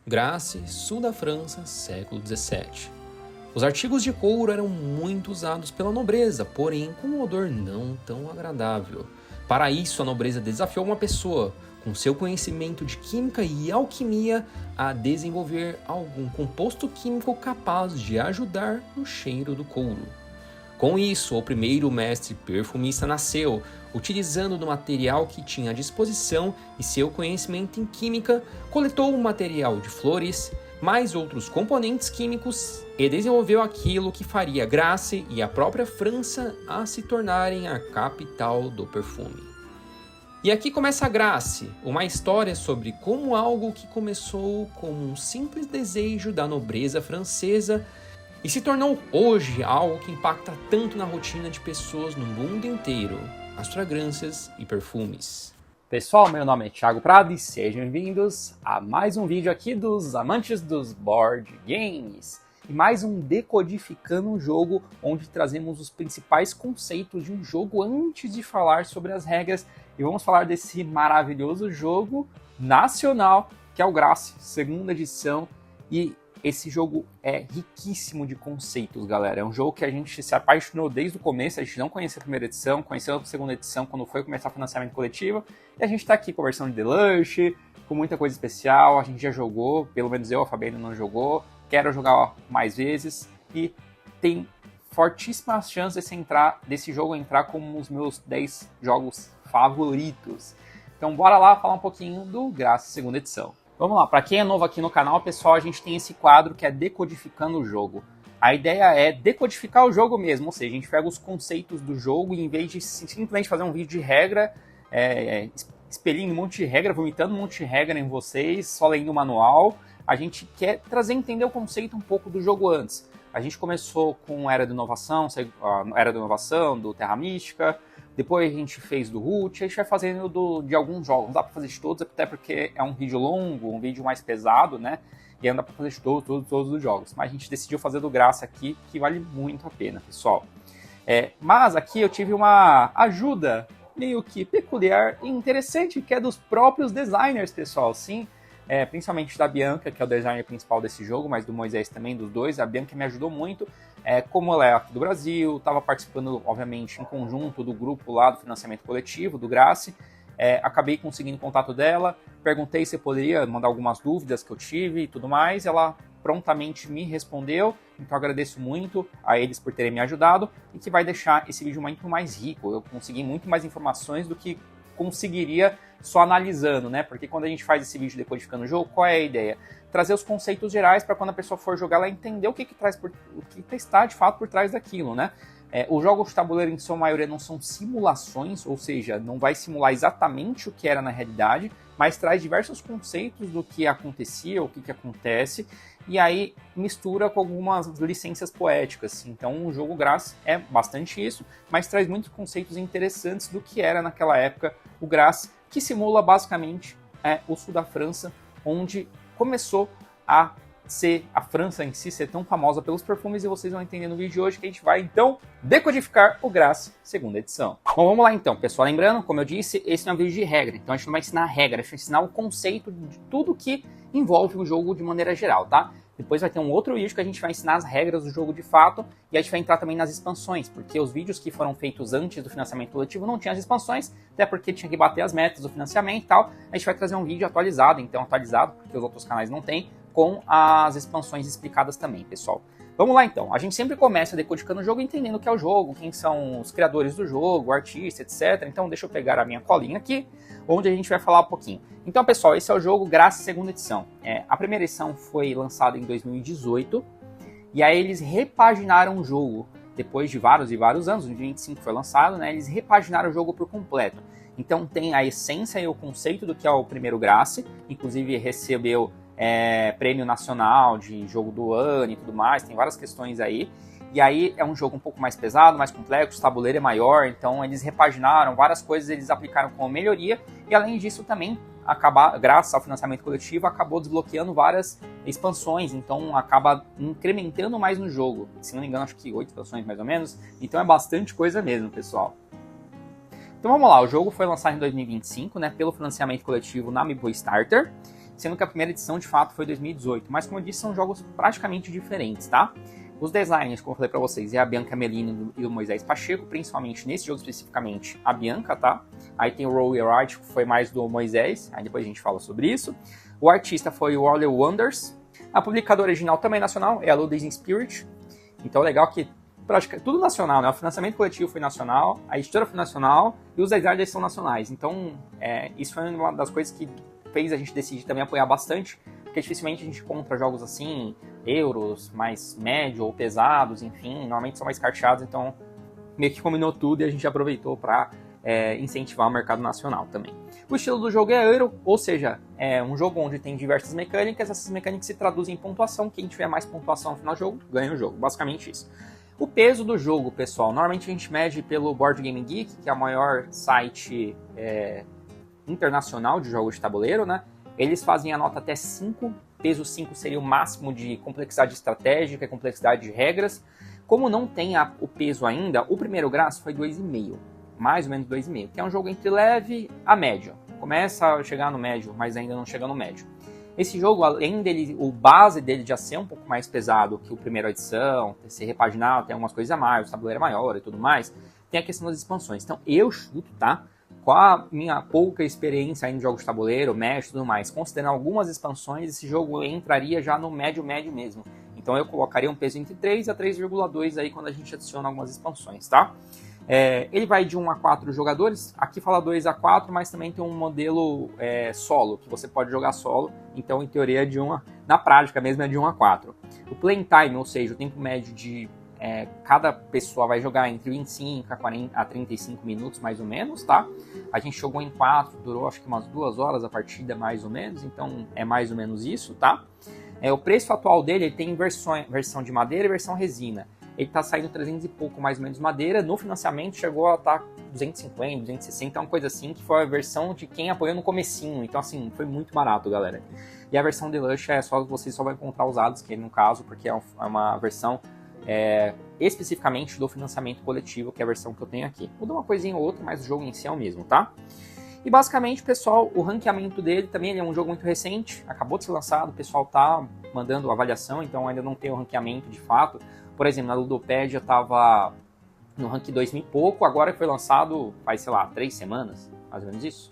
Grasse, sul da França, século XVII. Os artigos de couro eram muito usados pela nobreza, porém com um odor não tão agradável. Para isso, a nobreza desafiou uma pessoa, com seu conhecimento de química e alquimia, a desenvolver algum composto químico capaz de ajudar no cheiro do couro. Com isso, o primeiro mestre perfumista nasceu, utilizando do material que tinha à disposição e seu conhecimento em química, coletou o material de flores, mais outros componentes químicos e desenvolveu aquilo que faria Grasse e a própria França a se tornarem a capital do perfume. E aqui começa Grasse, uma história sobre como algo que começou como um simples desejo da nobreza francesa e se tornou hoje algo que impacta tanto na rotina de pessoas no mundo inteiro, as fragrâncias e perfumes. Pessoal, meu nome é Thiago Prado e sejam bem-vindos a mais um vídeo aqui dos amantes dos board games. E mais um Decodificando um Jogo, onde trazemos os principais conceitos de um jogo antes de falar sobre as regras. E vamos falar desse maravilhoso jogo nacional, que é o Grasse, segunda edição. E esse jogo é riquíssimo de conceitos, galera. É um jogo que a gente se apaixonou desde o começo. A gente não conhecia a primeira edição, conheceu a segunda edição quando foi começar o financiamento coletivo. E a gente tá aqui com a versão de Deluxe, com muita coisa especial. A gente já jogou, pelo menos eu, a Fabiana não jogou. Quero jogar mais vezes. E tem fortíssimas chances desse jogo entrar como os meus 10 jogos favoritos. Então bora lá falar um pouquinho do Grasse segunda edição. Vamos lá, para quem é novo aqui no canal, pessoal, a gente tem esse quadro que é Decodificando o Jogo. A ideia é decodificar o jogo mesmo, ou seja, a gente pega os conceitos do jogo e em vez de simplesmente fazer um vídeo de regra, expelindo um monte de regra, vomitando um monte de regra em vocês, só lendo o manual, a gente quer trazer e entender o conceito um pouco do jogo antes. A gente começou com Era da Inovação, do Terra Mística, depois a gente fez do Root, a gente vai fazendo de alguns jogos. Não dá para fazer de todos, até porque é um vídeo longo, um vídeo mais pesado, né? E aí não dá para fazer de todos os jogos. Mas a gente decidiu fazer do Grasse aqui, que vale muito a pena, pessoal. Mas aqui eu tive uma ajuda meio que peculiar e interessante, que é dos próprios designers, pessoal. Sim, principalmente da Bianca, que é o designer principal desse jogo, mas do Moisés também, dos dois. A Bianca me ajudou muito. Como ela é aqui do Brasil, estava participando, obviamente, em conjunto do grupo lá do financiamento coletivo, do Grasse. Acabei conseguindo contato dela, perguntei se poderia mandar algumas dúvidas que eu tive e tudo mais. Ela prontamente me respondeu, então agradeço muito a eles por terem me ajudado e que vai deixar esse vídeo muito mais rico. Eu consegui muito mais informações do que conseguiria só analisando, né? Porque quando a gente faz esse vídeo decodificando o jogo, qual é a ideia? Trazer os conceitos gerais para quando a pessoa for jogar, ela entender o que está de fato por trás daquilo, né? Os jogos de tabuleiro, em sua maioria, não são simulações, ou seja, não vai simular exatamente o que era na realidade, mas traz diversos conceitos do que acontecia, o que acontece, e aí mistura com algumas licenças poéticas. Então o jogo Grasse é bastante isso, mas traz muitos conceitos interessantes do que era naquela época o Grasse, que simula basicamente o sul da França, onde começou a ser a França em si ser tão famosa pelos perfumes, e vocês vão entender no vídeo de hoje que a gente vai então decodificar o Grasse segunda edição. Bom, vamos lá então, pessoal. Lembrando, como eu disse, esse não é um vídeo de regra, então a gente não vai ensinar a regra, a gente vai ensinar o conceito de tudo que envolve o jogo de maneira geral, tá? Depois vai ter um outro vídeo que a gente vai ensinar as regras do jogo de fato, e a gente vai entrar também nas expansões, porque os vídeos que foram feitos antes do financiamento coletivo não tinham as expansões, até porque tinha que bater as metas do financiamento e tal. A gente vai trazer um vídeo atualizado, porque os outros canais não têm, com as expansões explicadas também, pessoal. Vamos lá então, a gente sempre começa decodificando o jogo, entendendo o que é o jogo, quem são os criadores do jogo, o artista, etc. Então deixa eu pegar a minha colinha aqui, onde a gente vai falar um pouquinho. Então pessoal, esse é o jogo Grasse segunda edição. A primeira edição foi lançada em 2018, e aí eles repaginaram o jogo, depois de vários e vários anos, em 2025 foi lançado, né? Eles repaginaram o jogo por completo. Então tem a essência e o conceito do que é o primeiro Grasse, inclusive recebeu prêmio nacional de jogo do ano e tudo mais, tem várias questões aí. E aí é um jogo um pouco mais pesado, mais complexo, o tabuleiro é maior, então eles repaginaram várias coisas, eles aplicaram como melhoria, e além disso também, graças ao financiamento coletivo, acabou desbloqueando várias expansões, então acaba incrementando mais no jogo. Se não me engano, acho que 8 expansões mais ou menos, então é bastante coisa mesmo, pessoal. Então vamos lá, o jogo foi lançado em 2025, né, pelo financiamento coletivo na Amiibo Starter. sendo que a primeira edição de fato foi 2018, mas como eu disse, são jogos praticamente diferentes, tá? Os designers, como eu falei pra vocês, é a Bianca Melino e o Moisés Pacheco, principalmente nesse jogo especificamente a Bianca, tá? Aí tem o Roll Your Art, que foi mais do Moisés, aí depois a gente fala sobre isso. O artista foi o Waller Wonders. A publicadora original também nacional é a Ludens Spirit. Então legal que praticamente tudo nacional, né? O financiamento coletivo foi nacional, a editora foi nacional e os designers são nacionais. Então isso foi uma das coisas que fez a gente decidir também apoiar bastante, porque dificilmente a gente encontra jogos assim, euros, mais médio ou pesados, enfim, normalmente são mais carteados, então meio que combinou tudo e a gente aproveitou para incentivar o mercado nacional também. O estilo do jogo é Euro, ou seja, é um jogo onde tem diversas mecânicas, essas mecânicas se traduzem em pontuação, quem tiver mais pontuação no final do jogo, ganha o jogo, basicamente isso. O peso do jogo, pessoal, normalmente a gente mede pelo Board Game Geek, que é o maior site internacional de jogos de tabuleiro, né? Eles fazem a nota até 5, peso 5 seria o máximo de complexidade estratégica e complexidade de regras. Como não tem o peso ainda, o primeiro Graça foi 2,5, mais ou menos 2,5, que é um jogo entre leve a médio. Começa a chegar no médio, mas ainda não chega no médio. Esse jogo, além dele, o base dele já ser um pouco mais pesado que o primeiro edição, ser repaginado, tem algumas coisas a mais, o tabuleiro é maior e tudo mais, tem a questão das expansões. Então eu chuto, tá? Com a minha pouca experiência em jogos de tabuleiro, médio e tudo mais, considerando algumas expansões, esse jogo entraria já no médio mesmo. Então eu colocaria um peso entre 3 a 3,2 aí quando a gente adiciona algumas expansões, tá? Ele vai de 1 a 4 jogadores, aqui fala 2 a 4, mas também tem um modelo solo, que você pode jogar solo, então em teoria na prática mesmo é de 1 a 4. O playing time, ou seja, o tempo médio de cada pessoa vai jogar entre 25 a 35 minutos mais ou menos, tá? A gente jogou em 4, durou acho que umas 2 horas a partida mais ou menos, então é mais ou menos isso, tá? O preço atual dele, ele tem versão de madeira e versão resina. Ele tá saindo 300 e pouco mais ou menos madeira, no financiamento chegou a estar 250, 260, uma coisa assim, que foi a versão de quem apoiou no comecinho, então assim, foi muito barato, galera. E a versão Deluxe você só vai encontrar usados, que no caso, porque é uma versão especificamente do financiamento coletivo, que é a versão que eu tenho aqui. Muda uma coisinha ou outra, mas o jogo em si é o mesmo, tá? E basicamente, pessoal, o ranqueamento dele também ele é um jogo muito recente, acabou de ser lançado, o pessoal tá mandando avaliação, então ainda não tem o ranqueamento de fato. Por exemplo, na Ludopédia estava no rank 2000 e pouco, agora que foi lançado faz, sei lá, 3 semanas, mais ou menos isso.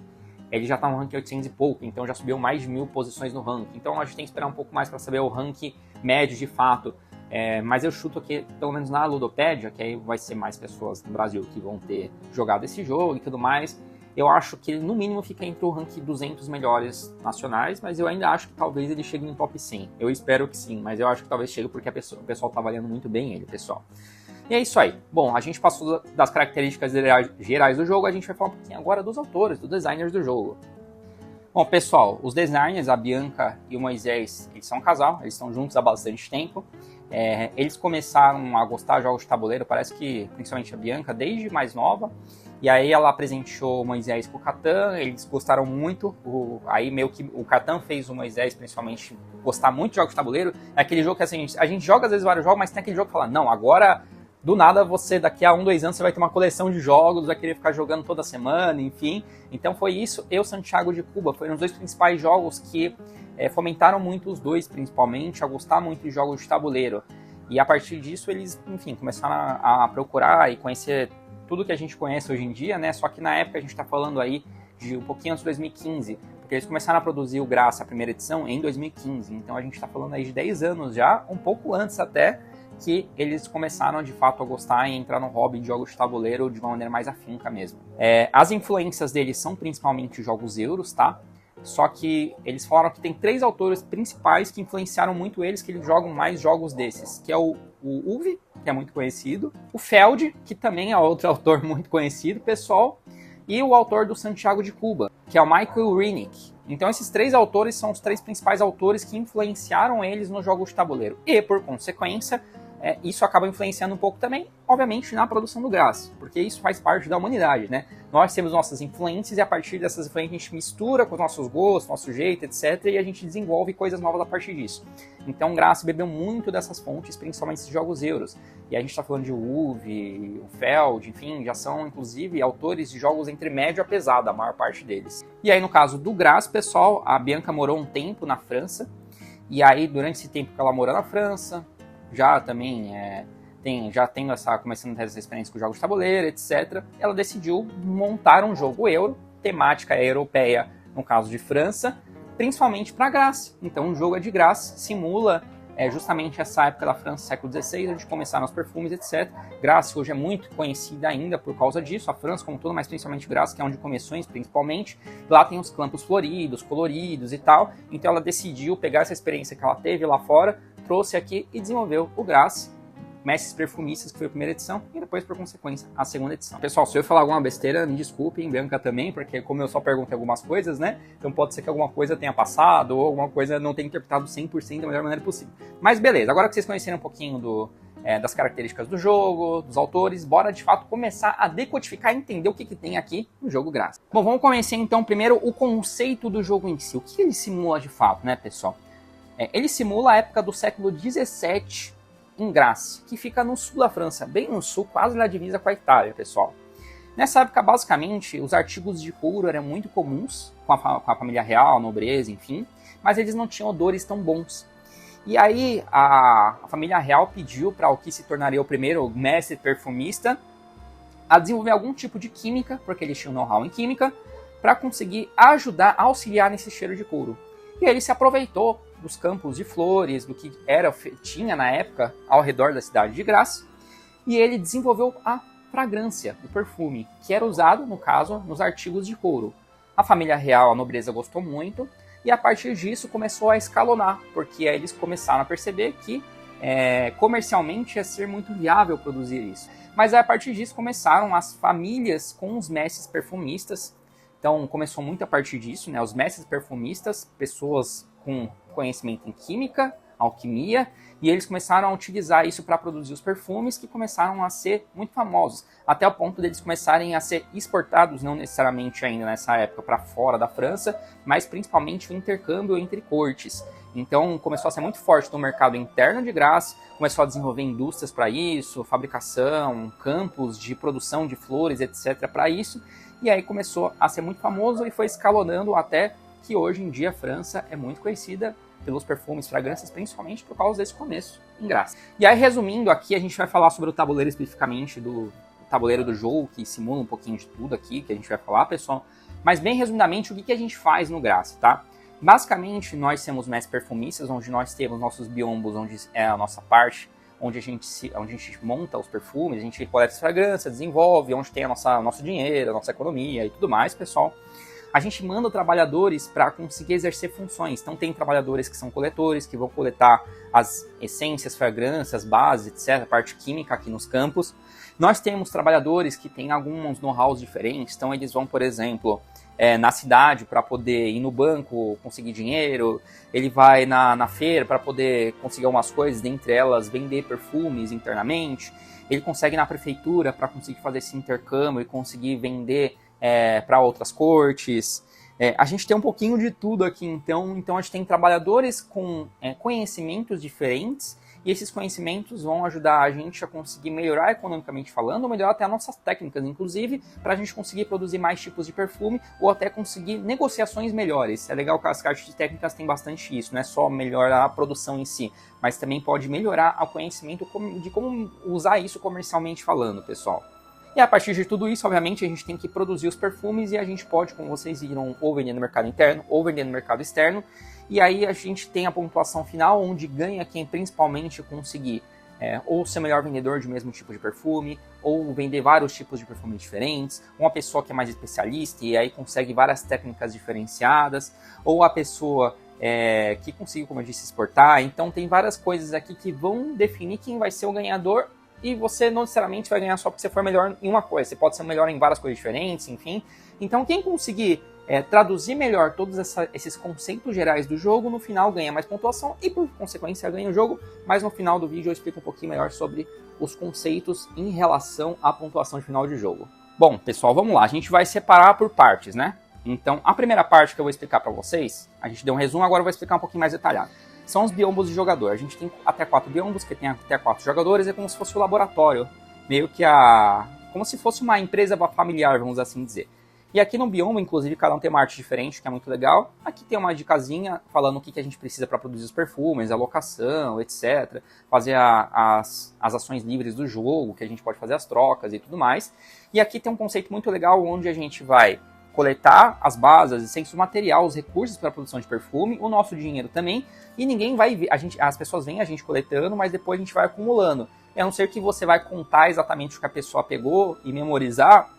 Ele já está no rank 800 e pouco, então já subiu mais de 1000 posições no rank. Então a gente tem que esperar um pouco mais para saber o rank médio de fato. Mas eu chuto aqui, pelo menos na Ludopédia, que aí vai ser mais pessoas no Brasil que vão ter jogado esse jogo e tudo mais. Eu acho que ele no mínimo fica entre o rank 200 melhores nacionais, mas eu ainda acho que talvez ele chegue no top 100. Eu espero que sim, mas eu acho que talvez chegue porque o pessoal tá avaliando muito bem ele, pessoal. E é isso aí. Bom, a gente passou das características gerais do jogo, a gente vai falar um pouquinho agora dos autores, dos designers do jogo. Bom, pessoal, os designers, a Bianca e o Moisés, eles são um casal, eles estão juntos há bastante tempo. Eles começaram a gostar de jogos de tabuleiro, parece que principalmente a Bianca, desde mais nova. E aí ela apresentou o Moisés com o Catan, eles gostaram muito, aí meio que o Catan fez o Moisés principalmente gostar muito de jogos de tabuleiro. É aquele jogo que assim, a gente joga às vezes vários jogos, mas tem aquele jogo que fala, não, agora do nada você daqui a 2 anos você vai ter uma coleção de jogos, vai querer ficar jogando toda semana, enfim. Então foi isso, Santiago de Cuba, foram os 2 principais jogos que fomentaram muito os dois, principalmente, a gostar muito de jogos de tabuleiro. E a partir disso eles, enfim, começaram a procurar e conhecer tudo que a gente conhece hoje em dia, né? Só que na época a gente está falando aí de um pouquinho antes de 2015, porque eles começaram a produzir o Graça, a primeira edição, em 2015. Então a gente está falando aí de 10 anos já, um pouco antes até, que eles começaram de fato a gostar e entrar no hobby de jogos de tabuleiro de uma maneira mais afinca mesmo. As influências deles são principalmente jogos euros, tá? Só que eles falaram que tem 3 autores principais que influenciaram muito eles, que eles jogam mais jogos desses, que é o Uwe, que é muito conhecido, o Feld, que também é outro autor muito conhecido, pessoal, e o autor do Santiago de Cuba, que é o Michael Renick. Então esses 3 autores são os 3 principais autores que influenciaram eles nos jogos de tabuleiro. E, por consequência, isso acaba influenciando um pouco também, obviamente, na produção do Grass, porque isso faz parte da humanidade, né? Nós temos nossas influências e a partir dessas influências a gente mistura com os nossos gostos, nosso jeito, etc. E a gente desenvolve coisas novas a partir disso. Então o Grass bebeu muito dessas fontes, principalmente esses jogos euros. E a gente está falando de Uwe, o Feld, enfim, já são inclusive autores de jogos entre médio a pesado, a maior parte deles. E aí no caso do Grass, pessoal, a Bianca morou um tempo na França. E aí durante esse tempo que ela morou na França, já também começando a ter essa experiência com jogos de tabuleiro, etc., ela decidiu montar um jogo euro, temática europeia, no caso de França, principalmente para Grasse. Então o jogo é de Grasse, simula justamente essa época da França, século XVI, onde começaram os perfumes, etc. Grasse hoje é muito conhecida ainda por causa disso, a França como toda, mas principalmente Grasse, que é onde começou principalmente. Lá tem os campos floridos, coloridos e tal, então ela decidiu pegar essa experiência que ela teve lá fora, trouxe aqui e desenvolveu o Grasse, Mestres Perfumistas, que foi a primeira edição, e depois, por consequência, a segunda edição. Pessoal, se eu falar alguma besteira, me desculpem, Bianca também, porque como eu só perguntei algumas coisas, né, então pode ser que alguma coisa tenha passado, ou alguma coisa não tenha interpretado 100% da melhor maneira possível. Mas beleza, agora que vocês conheceram um pouquinho das características do jogo, dos autores, bora de fato começar a decodificar e entender o que tem aqui no jogo Grasse. Bom, vamos começar então primeiro o conceito do jogo em si. O que ele simula de fato, né, pessoal? Ele simula a época do século XVII em Grasse, que fica no sul da França, bem no sul, quase na divisa com a Itália, pessoal. Nessa época, basicamente, os artigos de couro eram muito comuns, com a família real, a nobreza, enfim, mas eles não tinham odores tão bons. E aí, a família real pediu para o que se tornaria o primeiro mestre perfumista a desenvolver algum tipo de química, porque eles tinham know-how em química, para conseguir ajudar a auxiliar nesse cheiro de couro. E ele se aproveitou dos campos de flores, do que tinha na época ao redor da cidade de Grasse, e ele desenvolveu a fragrância, o perfume, que era usado, no caso, nos artigos de couro. A família real, a nobreza gostou muito, e a partir disso começou a escalonar, porque aí eles começaram a perceber que comercialmente ia ser muito viável produzir isso. Mas aí, a partir disso começaram as famílias com os mestres perfumistas. Então começou muito a partir disso, né? Os mestres perfumistas, pessoas com conhecimento em química, alquimia, e eles começaram a utilizar isso para produzir os perfumes que começaram a ser muito famosos, até o ponto deles começarem a ser exportados, não necessariamente ainda nessa época para fora da França, mas principalmente o intercâmbio entre cortes. Então começou a ser muito forte no mercado interno de Grasse, começou a desenvolver indústrias para isso, fabricação, campos de produção de flores, etc. para isso, e aí começou a ser muito famoso e foi escalonando até que hoje em dia a França é muito conhecida pelos perfumes, fragrâncias, principalmente por causa desse começo em Grasse. E aí, resumindo aqui, a gente vai falar sobre o tabuleiro especificamente, do tabuleiro do jogo, que simula um pouquinho de tudo aqui, que a gente vai falar, pessoal. Mas bem resumidamente, o que a gente faz no Grasse, tá? Basicamente, nós temos mestres perfumistas, onde nós temos nossos biombos, onde é a nossa parte, onde a gente monta os perfumes, a gente coleta as fragrâncias, desenvolve, onde tem nosso dinheiro, a nossa economia e tudo mais, pessoal. A gente manda trabalhadores para conseguir exercer funções. Então tem trabalhadores que são coletores, que vão coletar as essências, fragrâncias, bases, etc., a parte química aqui nos campos. Nós temos trabalhadores que têm alguns know-hows diferentes, então eles vão, por exemplo, na cidade para poder ir no banco, conseguir dinheiro, ele vai na feira para poder conseguir algumas coisas, dentre elas vender perfumes internamente, ele consegue na prefeitura para conseguir fazer esse intercâmbio e conseguir vender para outras cortes. A gente tem um pouquinho de tudo aqui, então a gente tem trabalhadores com conhecimentos diferentes, e esses conhecimentos vão ajudar a gente a conseguir melhorar economicamente falando, ou melhorar até as nossas técnicas, inclusive, para a gente conseguir produzir mais tipos de perfume, ou até conseguir negociações melhores. É legal que as cartas de técnicas têm bastante isso, não é só melhorar a produção em si, mas também pode melhorar o conhecimento de como usar isso comercialmente falando, pessoal. E a partir de tudo isso, obviamente, a gente tem que produzir os perfumes e a gente pode, como vocês viram, ou vender no mercado interno ou vender no mercado externo. E aí a gente tem a pontuação final, onde ganha quem principalmente conseguir ou ser o melhor vendedor de mesmo tipo de perfume, ou vender vários tipos de perfume diferentes, uma pessoa que é mais especialista e aí consegue várias técnicas diferenciadas, ou a pessoa que conseguiu, como eu disse, exportar. Então tem várias coisas aqui que vão definir quem vai ser o ganhador. E você não necessariamente vai ganhar só porque você for melhor em uma coisa. Você pode ser melhor em várias coisas diferentes, enfim. Então, quem conseguir traduzir melhor todos esses conceitos gerais do jogo, no final ganha mais pontuação e por consequência ganha o jogo, mas no final do vídeo eu explico um pouquinho melhor sobre os conceitos em relação à pontuação de final de jogo. Bom, pessoal, vamos lá, a gente vai separar por partes, né? Então, a primeira parte que eu vou explicar para vocês, a gente deu um resumo, agora eu vou explicar um pouquinho mais detalhado. São os biombos de jogador. A gente tem até 4 biombos, que tem até 4 jogadores, é como se fosse o laboratório, meio que como se fosse uma empresa familiar, vamos assim dizer. E aqui no bioma, inclusive, cada um tem uma arte diferente, que é muito legal. Aqui tem uma dicasinha falando o que a gente precisa para produzir os perfumes, a locação, etc. Fazer as ações livres do jogo, que a gente pode fazer as trocas e tudo mais. E aqui tem um conceito muito legal, onde a gente vai coletar as bases, as essências, o material, os recursos para a produção de perfume, o nosso dinheiro também. E ninguém vai ver, as pessoas veem a gente coletando, mas depois a gente vai acumulando. A não ser que você vai contar exatamente o que a pessoa pegou e memorizar.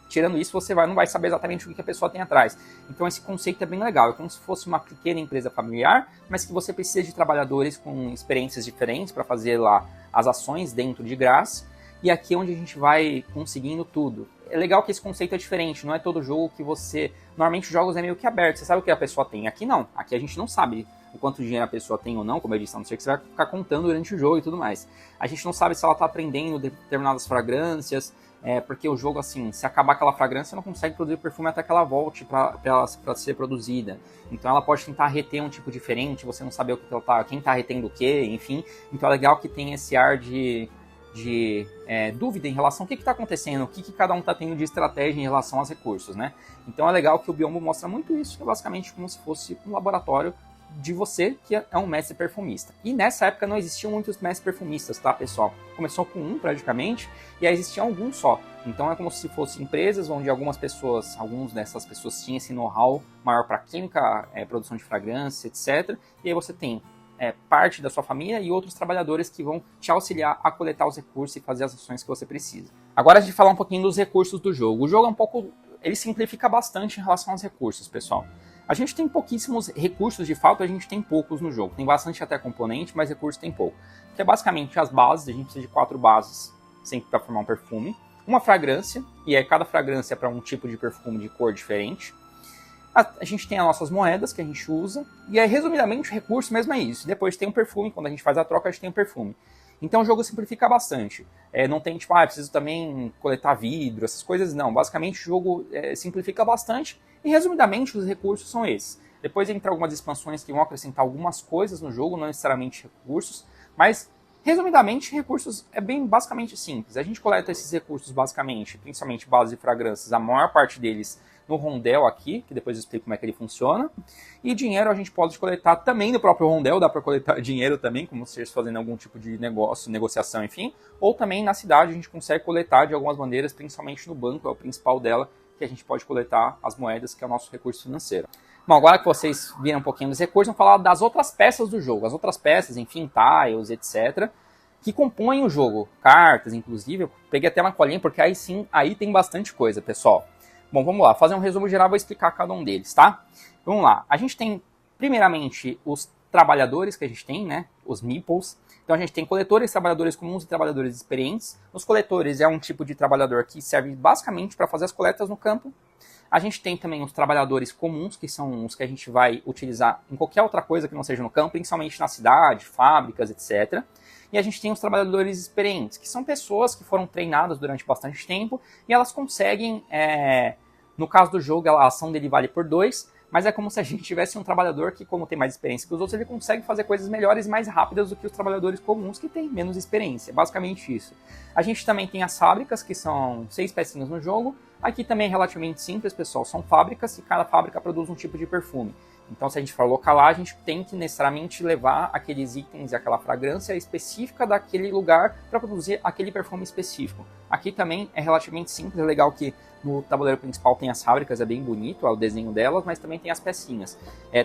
Tirando isso, você não vai saber exatamente o que a pessoa tem atrás. Então esse conceito é bem legal. É como se fosse uma pequena empresa familiar, mas que você precisa de trabalhadores com experiências diferentes para fazer lá as ações dentro de graça. E aqui é onde a gente vai conseguindo tudo. É legal que esse conceito é diferente. Não é todo jogo que você... Normalmente os jogos é meio que aberto. Você sabe o que a pessoa tem. Aqui não. Aqui a gente não sabe o quanto dinheiro a pessoa tem ou não, como eu disse, a não ser que você vai ficar contando durante o jogo e tudo mais. A gente não sabe se ela está aprendendo determinadas fragrâncias, porque o jogo, assim, se acabar aquela fragrância, não consegue produzir perfume até que ela volte para ser produzida. Então ela pode tentar reter um tipo diferente, você não saber quem está retendo o quê, enfim. Então é legal que tem esse ar de dúvida em relação ao que está acontecendo, o que cada um está tendo de estratégia em relação aos recursos, né? Então é legal que o Biombo mostra muito isso, que é basicamente como se fosse um laboratório de você, que é um mestre perfumista. E nessa época não existiam muitos mestres perfumistas, tá, pessoal? Começou com um, praticamente, e aí existiam alguns só. Então é como se fossem empresas onde algumas dessas pessoas tinham esse know-how maior para química, produção de fragrância, etc. E aí você tem parte da sua família e outros trabalhadores que vão te auxiliar a coletar os recursos e fazer as ações que você precisa. Agora a gente falar um pouquinho dos recursos do jogo. O jogo ele simplifica bastante em relação aos recursos, pessoal. A gente tem pouquíssimos recursos, de fato a gente tem poucos no jogo. Tem bastante até componente, mas recursos tem pouco. Que é basicamente as bases, a gente precisa de 4 bases sempre para formar um perfume. Uma fragrância, e cada fragrância é para um tipo de perfume de cor diferente. A gente tem as nossas moedas que a gente usa, e aí resumidamente o recurso mesmo é isso. Depois tem um perfume, quando a gente faz a troca a gente tem um perfume. Então o jogo simplifica bastante. Não tem tipo, preciso também coletar vidro, essas coisas, não. Basicamente o jogo simplifica bastante e resumidamente os recursos são esses. Depois entra algumas expansões que vão acrescentar algumas coisas no jogo, não necessariamente recursos, mas resumidamente recursos é bem basicamente simples. A gente coleta esses recursos basicamente, principalmente bases de fragrâncias, a maior parte deles no rondel aqui, que depois eu explico como é que ele funciona. E dinheiro a gente pode coletar também no próprio rondel, dá para coletar dinheiro também, como se estivesse fazendo algum tipo de negociação, enfim. Ou também na cidade a gente consegue coletar de algumas maneiras, principalmente no banco, é o principal dela, que a gente pode coletar as moedas, que é o nosso recurso financeiro. Bom, agora que vocês viram um pouquinho dos recursos, vamos falar das outras peças do jogo. As outras peças, enfim, tiles, etc., que compõem o jogo. Cartas, inclusive. Eu peguei até uma colinha, porque aí sim, aí tem bastante coisa, pessoal. Bom, vamos lá, fazer um resumo geral, vou explicar cada um deles, tá? Vamos lá, a gente tem, primeiramente, os trabalhadores que a gente tem, né? Os meeples. Então a gente tem coletores, trabalhadores comuns e trabalhadores experientes. Os coletores é um tipo de trabalhador que serve basicamente para fazer as coletas no campo. A gente tem também os trabalhadores comuns, que são os que a gente vai utilizar em qualquer outra coisa que não seja no campo, principalmente na cidade, fábricas, etc. E a gente tem os trabalhadores experientes, que são pessoas que foram treinadas durante bastante tempo e elas conseguem, no caso do jogo, a ação dele vale por 2, mas é como se a gente tivesse um trabalhador que, como tem mais experiência que os outros, ele consegue fazer coisas melhores e mais rápidas do que os trabalhadores comuns que têm menos experiência. Basicamente isso. A gente também tem as fábricas, que são 6 pecinhas no jogo. Aqui também é relativamente simples, pessoal. São fábricas e cada fábrica produz um tipo de perfume. Então, se a gente for localar, a gente tem que necessariamente levar aqueles itens e aquela fragrância específica daquele lugar para produzir aquele perfume específico. Aqui também é relativamente simples, é legal que no tabuleiro principal tem as fábricas, é bem bonito o desenho delas, mas também tem as pecinhas.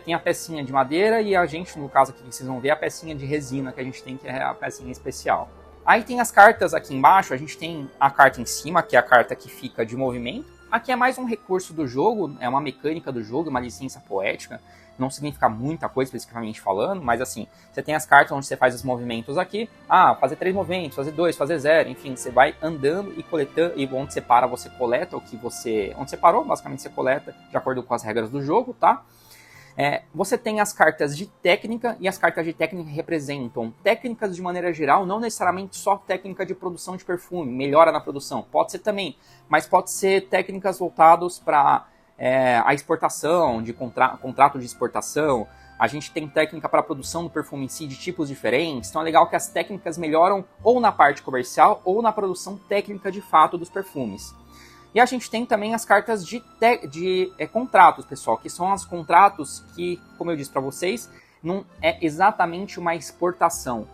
Tem a pecinha de madeira e a gente, no caso aqui que vocês vão ver, a pecinha de resina que a gente tem, que é a pecinha especial. Aí tem as cartas aqui embaixo, a gente tem a carta em cima, que é a carta que fica de movimento, Aqui é mais um recurso do jogo, é uma mecânica do jogo, uma licença poética. Não significa muita coisa especificamente falando, mas assim, você tem as cartas onde você faz os movimentos aqui. Fazer 3 movimentos, fazer 2, fazer 0, enfim, você vai andando e coletando, e onde você para, você coleta o que você... Onde você parou, basicamente você coleta de acordo com as regras do jogo, tá? Você tem as cartas de técnica, e as cartas de técnica representam técnicas de maneira geral, não necessariamente só técnica de produção de perfume, melhora na produção, pode ser também, mas pode ser técnicas voltadas para a exportação, de contrato de exportação. A gente tem técnica para a produção do perfume em si de tipos diferentes, então é legal que as técnicas melhoram ou na parte comercial ou na produção técnica de fato dos perfumes. E a gente tem também as cartas de contratos, pessoal, que são os contratos que, como eu disse para vocês, não é exatamente uma exportação.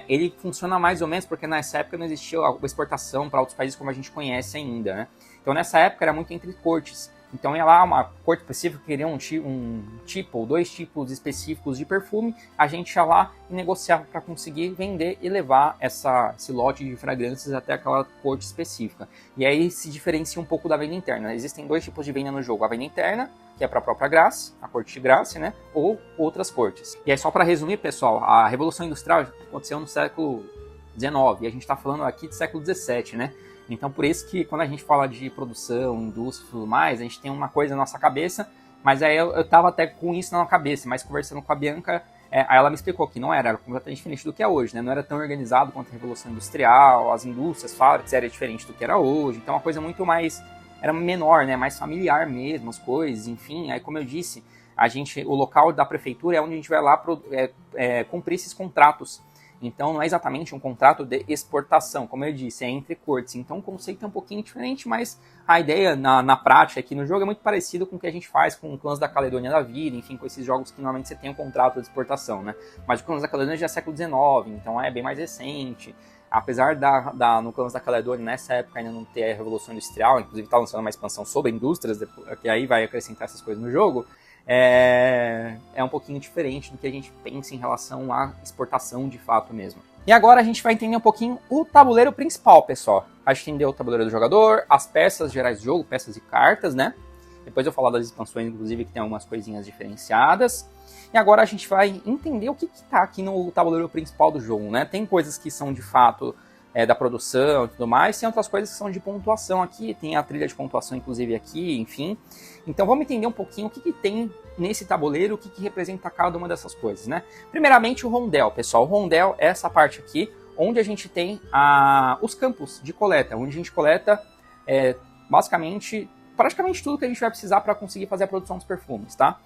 Ele funciona mais ou menos porque nessa época não existia a exportação para outros países como a gente conhece ainda, né? Então nessa época era muito entre cortes. Então ia lá uma corte específica, queria um tipo ou 2 tipos específicos de perfume, a gente ia lá e negociava para conseguir vender e levar esse lote de fragrâncias até aquela corte específica. E aí se diferencia um pouco da venda interna. Existem 2 tipos de venda no jogo, a venda interna, que é para a própria Grace, a corte de Grace, né, ou outras cortes. E aí só para resumir, pessoal, a Revolução Industrial aconteceu no século XIX, e a gente está falando aqui do século XVII, né? Então, por isso que quando a gente fala de produção, indústria e tudo mais, a gente tem uma coisa na nossa cabeça, mas aí eu tava até com isso na cabeça, mas conversando com a Bianca, aí ela me explicou que não era completamente diferente do que é hoje, né? Não era tão organizado quanto a Revolução Industrial, as indústrias, fábricas, era diferente do que era hoje, então uma coisa muito mais, era menor, né? Mais familiar mesmo, as coisas, enfim. Aí, como eu disse, o local da prefeitura é onde a gente vai lá cumprir esses contratos. Então não é exatamente um contrato de exportação, como eu disse, é entre cortes. Então o conceito é um pouquinho diferente, mas a ideia na prática aqui no jogo é muito parecido com o que a gente faz com o Clãs da Caledônia da Vida, enfim, com esses jogos que normalmente você tem um contrato de exportação, né? Mas o Clãs da Caledônia já é século XIX, então é bem mais recente. Apesar no Clãs da Caledônia, nessa época ainda não ter a Revolução Industrial, inclusive está lançando uma expansão sobre indústrias, que aí vai acrescentar essas coisas no jogo, é um pouquinho diferente do que a gente pensa em relação à exportação de fato mesmo. E agora a gente vai entender um pouquinho o tabuleiro principal, pessoal. A gente entendeu o tabuleiro do jogador, as peças gerais do jogo, peças e cartas, né? Depois eu vou falar das expansões, inclusive, que tem algumas coisinhas diferenciadas. E agora a gente vai entender o que está aqui no tabuleiro principal do jogo, né? Tem coisas que são de fato da produção e tudo mais, tem outras coisas que são de pontuação aqui, tem a trilha de pontuação inclusive aqui, enfim. Então vamos entender um pouquinho o que tem nesse tabuleiro, o que representa cada uma dessas coisas, né? Primeiramente o rondel, pessoal. O rondel é essa parte aqui, onde a gente tem os campos de coleta, onde a gente coleta basicamente, praticamente tudo que a gente vai precisar para conseguir fazer a produção dos perfumes, tá?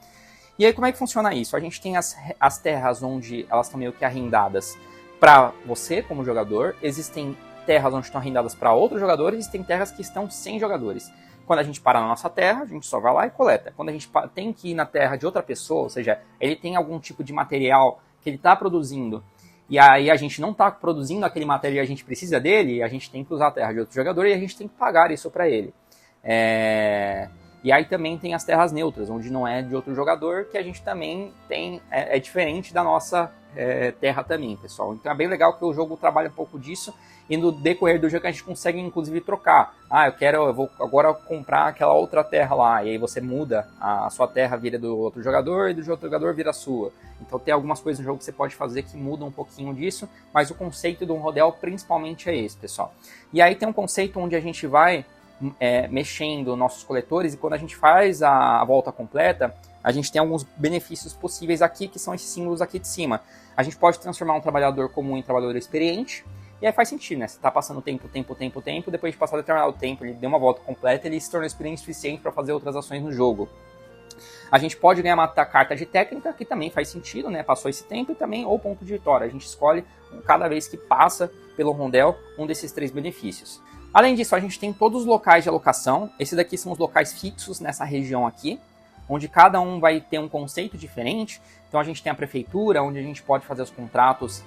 E aí como é que funciona isso? A gente tem as terras onde elas estão meio que arrendadas para você como jogador, existem terras onde estão arrendadas para outros jogadores, existem terras que estão sem jogadores. Quando a gente para na nossa terra, a gente só vai lá e coleta. Quando a gente tem que ir na terra de outra pessoa, ou seja, ele tem algum tipo de material que ele está produzindo, e aí a gente não está produzindo aquele material e a gente precisa dele, a gente tem que usar a terra de outro jogador e a gente tem que pagar isso para ele. E aí também tem as terras neutras, onde não é de outro jogador, que a gente também tem, é diferente da nossa terra também, pessoal. Então é bem legal que o jogo trabalha um pouco disso, e no decorrer do jogo a gente consegue inclusive trocar. Eu vou agora comprar aquela outra terra lá, e aí você muda, a sua terra vira do outro jogador, e do outro jogador vira a sua. Então tem algumas coisas no jogo que você pode fazer que mudam um pouquinho disso, mas o conceito do rodel principalmente é esse, pessoal. E aí tem um conceito onde a gente vai mexendo nossos coletores, e quando a gente faz a volta completa, a gente tem alguns benefícios possíveis aqui, que são esses símbolos aqui de cima. A gente pode transformar um trabalhador comum em trabalhador experiente, e aí faz sentido, né? Você está passando tempo, depois de passar determinado tempo, ele deu uma volta completa, ele se tornou experiente o suficiente para fazer outras ações no jogo. A gente pode ganhar uma carta de técnica, que também faz sentido, né? Passou esse tempo, e também ou ponto de vitória. A gente escolhe, cada vez que passa pelo rondel, um desses 3 benefícios. Além disso, a gente tem todos os locais de alocação. Esses daqui são os locais fixos nessa região aqui, onde cada um vai ter um conceito diferente. Então a gente tem a prefeitura, onde a gente pode fazer os contratos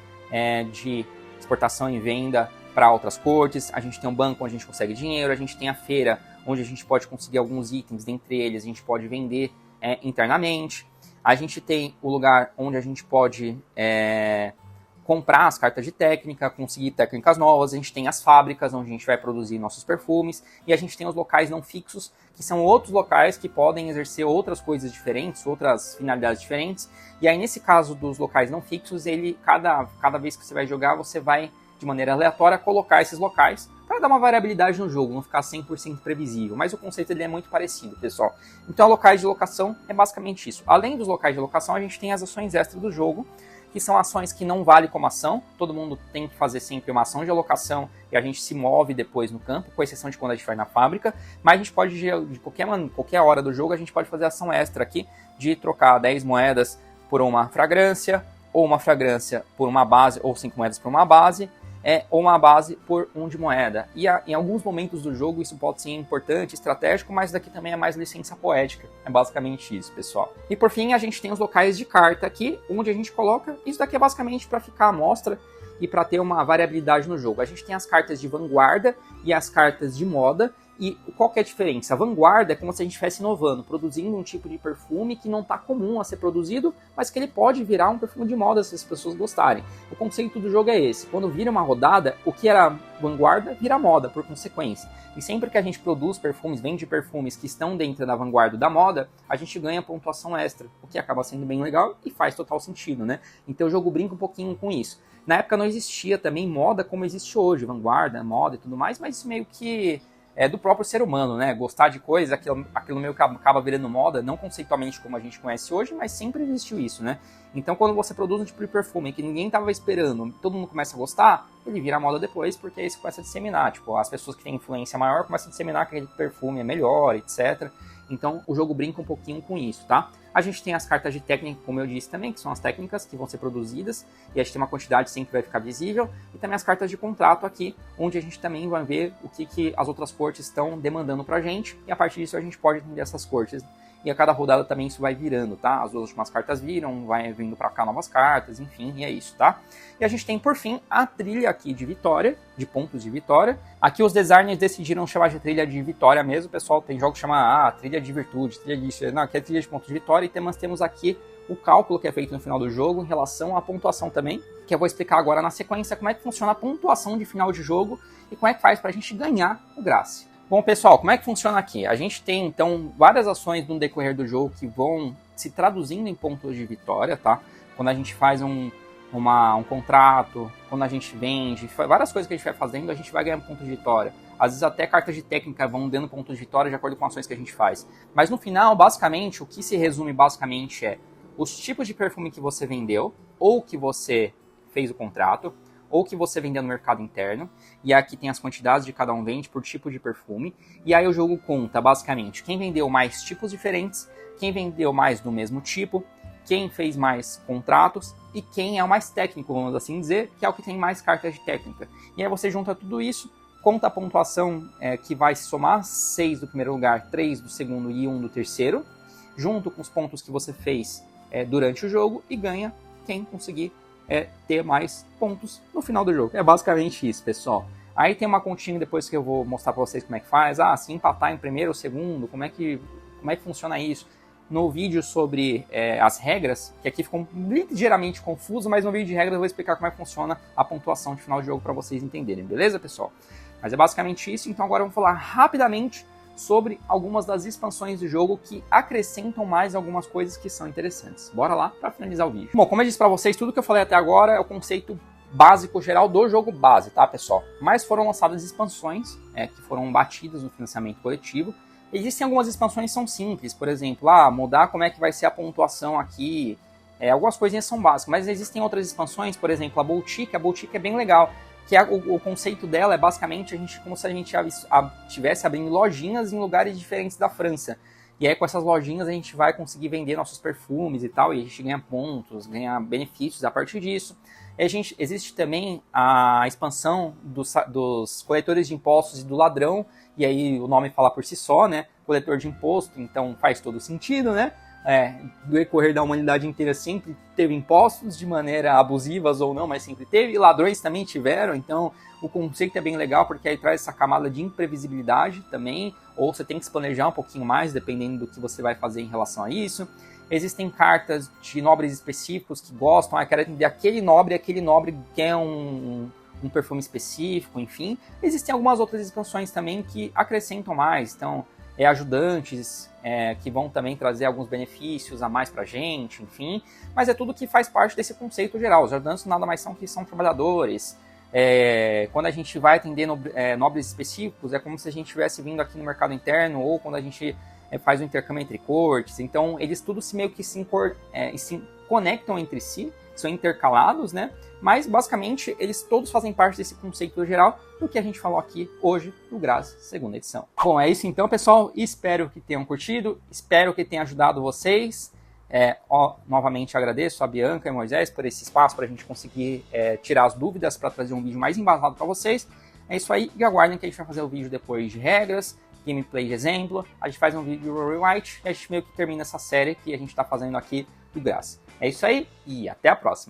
de exportação e venda para outras cortes. A gente tem um banco onde a gente consegue dinheiro. A gente tem a feira, onde a gente pode conseguir alguns itens, dentre eles a gente pode vender internamente. A gente tem o lugar onde a gente pode comprar as cartas de técnica, conseguir técnicas novas, a gente tem as fábricas onde a gente vai produzir nossos perfumes, e a gente tem os locais não fixos, que são outros locais que podem exercer outras coisas diferentes, outras finalidades diferentes, e aí nesse caso dos locais não fixos, cada vez que você vai jogar, você vai, de maneira aleatória, colocar esses locais para dar uma variabilidade no jogo, não ficar 100% previsível, mas o conceito ele é muito parecido, pessoal. Então, locais de locação é basicamente isso. Além dos locais de locação, a gente tem as ações extras do jogo, que são ações que não valem como ação, todo mundo tem que fazer sempre uma ação de alocação e a gente se move depois no campo, com exceção de quando a gente vai na fábrica, mas a gente pode, de qualquer hora do jogo, a gente pode fazer ação extra aqui, de trocar 10 moedas por uma fragrância, ou uma fragrância por uma base, ou 5 moedas por uma base, ou uma base por 1 de moeda. E em alguns momentos do jogo isso pode ser importante, estratégico, mas daqui também é mais licença poética. É basicamente isso, pessoal. E por fim, a gente tem os locais de carta aqui, onde a gente coloca... Isso daqui é basicamente para ficar à mostra e para ter uma variabilidade no jogo. A gente tem as cartas de vanguarda e as cartas de moda. E qual que é a diferença? A vanguarda é como se a gente estivesse inovando, produzindo um tipo de perfume que não está comum a ser produzido, mas que ele pode virar um perfume de moda se as pessoas gostarem. O conceito do jogo é esse. Quando vira uma rodada, o que era vanguarda vira moda, por consequência. E sempre que a gente produz perfumes, vende perfumes que estão dentro da vanguarda da moda, a gente ganha pontuação extra, o que acaba sendo bem legal e faz total sentido, né? Então o jogo brinca um pouquinho com isso. Na época não existia também moda como existe hoje, vanguarda, moda e tudo mais, mas isso meio que... é do próprio ser humano, né? Gostar de coisa, aquilo meio que acaba virando moda, não conceitualmente como a gente conhece hoje, mas sempre existiu isso, né? Então, quando você produz um tipo de perfume que ninguém estava esperando, todo mundo começa a gostar, ele vira moda depois, porque isso começa a disseminar. Tipo, as pessoas que têm influência maior começam a disseminar que aquele perfume é melhor, etc. Então, o jogo brinca um pouquinho com isso, tá? A gente tem as cartas de técnica, como eu disse também, que são as técnicas que vão ser produzidas, e a gente tem uma quantidade sempre vai ficar visível, e também as cartas de contrato aqui, onde a gente também vai ver o que as outras cortes estão demandando pra gente, e a partir disso a gente pode entender essas cortes. E a cada rodada também isso vai virando, tá? As últimas cartas viram, vai vindo pra cá novas cartas, enfim, e é isso, tá? E a gente tem, por fim, a trilha aqui de vitória, de pontos de vitória. Aqui os designers decidiram chamar de trilha de vitória mesmo, pessoal. Tem jogos que chamam, trilha de virtude, trilha disso. Não, aqui é trilha de pontos de vitória e temos aqui o cálculo que é feito no final do jogo em relação à pontuação também, que eu vou explicar agora na sequência como é que funciona a pontuação de final de jogo e como é que faz pra gente ganhar o Grace. Bom, pessoal, como é que funciona aqui? A gente tem, então, várias ações no decorrer do jogo que vão se traduzindo em pontos de vitória, tá? Quando a gente faz um contrato, quando a gente vende, várias coisas que a gente vai fazendo, a gente vai ganhando pontos de vitória. Às vezes até cartas de técnica vão dando pontos de vitória de acordo com ações que a gente faz. Mas no final, basicamente, o que se resume basicamente é os tipos de perfume que você vendeu, ou que você fez o contrato, ou que você vendeu no mercado interno, e aqui tem as quantidades de cada um vende por tipo de perfume, e aí o jogo conta basicamente quem vendeu mais tipos diferentes, quem vendeu mais do mesmo tipo, quem fez mais contratos e quem é o mais técnico, vamos assim dizer, que é o que tem mais cartas de técnica. E aí você junta tudo isso, conta a pontuação que vai se somar, 6 do primeiro lugar, 3 do segundo e 1 do terceiro, junto com os pontos que você fez durante o jogo, e ganha quem conseguir ter mais pontos no final do jogo. É basicamente isso, pessoal. Aí tem uma continha depois que eu vou mostrar para vocês como é que faz. Se empatar em primeiro ou segundo, como é que funciona isso? No vídeo sobre as regras, que aqui ficou ligeiramente confuso, mas no vídeo de regras eu vou explicar como é que funciona a pontuação de final de jogo para vocês entenderem, beleza, pessoal? Mas é basicamente isso, então agora vamos falar rapidamente sobre algumas das expansões do jogo que acrescentam mais algumas coisas que são interessantes. Bora lá para finalizar o vídeo. Bom, como eu disse para vocês, tudo que eu falei até agora é o conceito básico geral do jogo base, tá, pessoal? Mas foram lançadas expansões que foram batidas no financiamento coletivo. Existem algumas expansões que são simples, por exemplo, mudar como é que vai ser a pontuação aqui. Algumas coisinhas são básicas, mas existem outras expansões, por exemplo, a Boutique é bem legal. Que o conceito dela é basicamente como se a gente estivesse abrindo lojinhas em lugares diferentes da França. E aí com essas lojinhas a gente vai conseguir vender nossos perfumes e tal, e a gente ganha pontos, ganha benefícios a partir disso. Existe também a expansão dos coletores de impostos e do ladrão, e aí o nome fala por si só, né? Coletor de imposto, então faz todo sentido, né? Do decorrer da humanidade inteira sempre teve impostos, de maneira abusivas ou não, mas sempre teve, e ladrões também tiveram, então o conceito é bem legal, porque aí traz essa camada de imprevisibilidade também, ou você tem que se planejar um pouquinho mais, dependendo do que você vai fazer em relação a isso. Existem cartas de nobres específicos que gostam, querem de aquele nobre quer um perfume específico, enfim. Existem algumas outras expansões também que acrescentam mais, então ajudantes que vão também trazer alguns benefícios a mais pra gente, enfim. Mas é tudo que faz parte desse conceito geral. Os ajudantes nada mais são que são trabalhadores. Quando a gente vai atender nobres específicos, é como se a gente estivesse vindo aqui no mercado interno, ou quando a gente faz o intercâmbio entre cortes. Então eles tudo meio que se conectam entre si, são intercalados, né? Mas basicamente eles todos fazem parte desse conceito geral do que a gente falou aqui hoje no GRAS segunda edição. Bom, é isso então, pessoal. Espero que tenham curtido, espero que tenha ajudado vocês. Novamente agradeço a Bianca e a Moisés por esse espaço para a gente conseguir tirar as dúvidas para trazer um vídeo mais embasado para vocês. É isso aí, e aguardem que a gente vai fazer o vídeo depois de regras, gameplay de exemplo, a gente faz um vídeo de Rory White e a gente meio que termina essa série que a gente está fazendo aqui do GRAS. É isso aí e até a próxima!